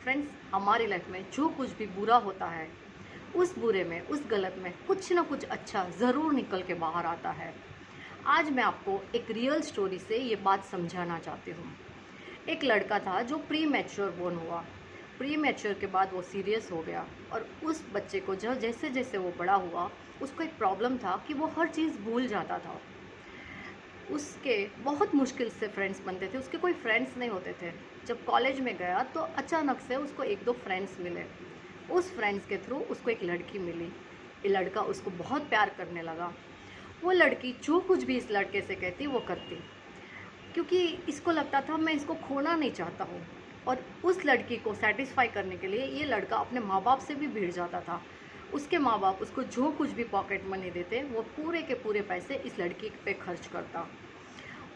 Friends, हमारी life में जो कुछ भी बुरा होता है, उस बुरे में, उस गलत में कुछ ना कुछ अच्छा ज़रूर निकल के बाहर आता है। आज मैं आपको एक रियल स्टोरी से ये बात समझाना चाहती हूँ। एक लड़का था जो प्री मैच्योर बोर्न हुआ। प्री मैच्योर के बाद वो सीरियस हो गया और उस बच्चे को जो जैसे जैसे वो बड़ा हुआ, उसको एक प्रॉब्लम था कि वो हर चीज़ भूल जाता था। उसके बहुत मुश्किल से फ्रेंड्स बनते थे, उसके कोई फ्रेंड्स नहीं होते थे। जब कॉलेज में गया तो अचानक से उसको एक दो फ्रेंड्स मिले। उस फ्रेंड्स के थ्रू उसको एक लड़की मिली। ये लड़का उसको बहुत प्यार करने लगा। वो लड़की जो कुछ भी इस लड़के से कहती वो करती, क्योंकि इसको लगता था मैं इसको खोना नहीं चाहता हूँ। और उस लड़की को सेटिस्फाई करने के लिए ये लड़का अपने माँ बाप से भी भिड़ जाता था। उसके माँ बाप उसको जो कुछ भी पॉकेट मनी देते वो पूरे के पूरे पैसे इस लड़की पे खर्च करता।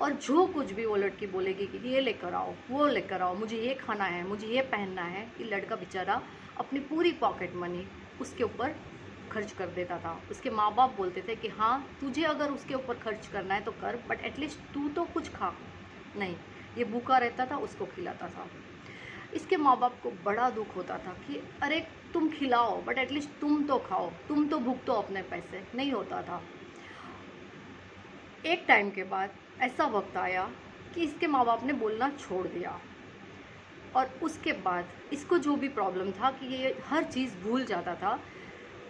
और जो कुछ भी वो लड़की बोलेगी कि ये लेकर आओ, वो लेकर आओ, मुझे ये खाना है, मुझे ये पहनना है, ये लड़का बेचारा अपनी पूरी पॉकेट मनी उसके ऊपर खर्च कर देता था। उसके माँ बाप बोलते थे कि हाँ, तुझे अगर उसके ऊपर खर्च करना है तो कर, बट एटलीस्ट तू तो कुछ खा। नहीं, ये भूखा रहता था, उसको खिलाता था। इसके माँ बाप को बड़ा दुख होता था कि अरे तुम खिलाओ बट एटलीस्ट तुम तो खाओ, तुम तो भुगतो अपने पैसे। नहीं होता था। एक टाइम के बाद ऐसा वक्त आया कि इसके माँ बाप ने बोलना छोड़ दिया। और उसके बाद इसको जो भी प्रॉब्लम था कि ये हर चीज़ भूल जाता था,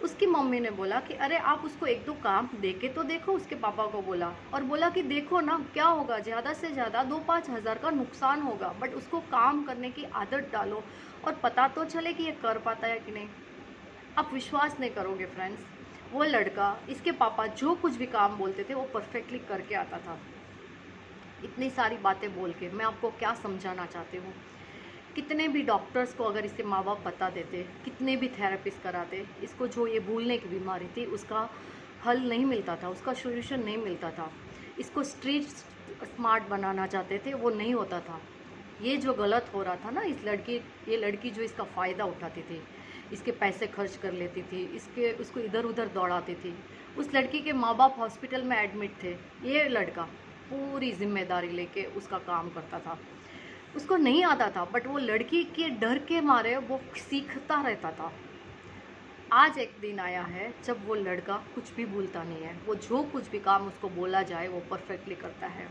उसकी मम्मी ने बोला कि अरे आप उसको एक दो काम दे के तो देखो। उसके पापा को बोला और बोला कि देखो ना क्या होगा, ज़्यादा से ज़्यादा 2-5 हज़ार का नुकसान होगा, बट उसको काम करने की आदत डालो और पता तो चले कि ये कर पाता है कि नहीं। आप विश्वास नहीं करोगे फ्रेंड्स, वो लड़का, इसके पापा जो कुछ भी काम बोलते थे वो परफेक्टली करके आता था। इतनी सारी बातें बोल के मैं आपको क्या समझाना चाहती हूँ, कितने भी डॉक्टर्स को अगर इसके माँ बाप बता देते, कितने भी थेरेपिस्ट कराते, इसको जो ये भूलने की बीमारी थी उसका हल नहीं मिलता था, उसका सोल्यूशन नहीं मिलता था। इसको स्ट्रीट स्मार्ट बनाना चाहते थे, वो नहीं होता था। ये जो गलत हो रहा था ना, ये लड़की जो इसका फ़ायदा उठाती थी, इसके पैसे खर्च कर लेती थी, उसको इधर उधर दौड़ाती थी। उस लड़की के माँ बाप हॉस्पिटल में एडमिट थे, ये लड़का पूरी जिम्मेदारी लेके उसका काम करता था। उसको नहीं आता था, बट वो लड़की के डर के मारे वो सीखता रहता था। आज एक दिन आया है जब वो लड़का कुछ भी भूलता नहीं है, वो जो कुछ भी काम उसको बोला जाए वो परफेक्टली करता है।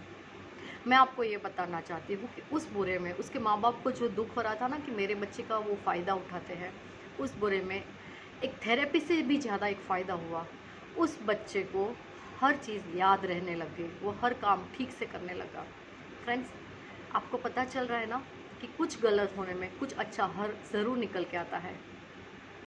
मैं आपको ये बताना चाहती हूँ कि उस बुरे में उसके माँ बाप को जो दुख हो रहा था ना कि मेरे बच्चे का वो फ़ायदा उठाते हैं, उस बुरे में एक थेरेपी से भी ज़्यादा एक फ़ायदा हुआ। उस बच्चे को हर चीज़ याद रहने लग गई, वो हर काम ठीक से करने लगा। फ्रेंड्स, आपको पता चल रहा है ना कि कुछ गलत होने में कुछ अच्छा हर ज़रूर निकल के आता है।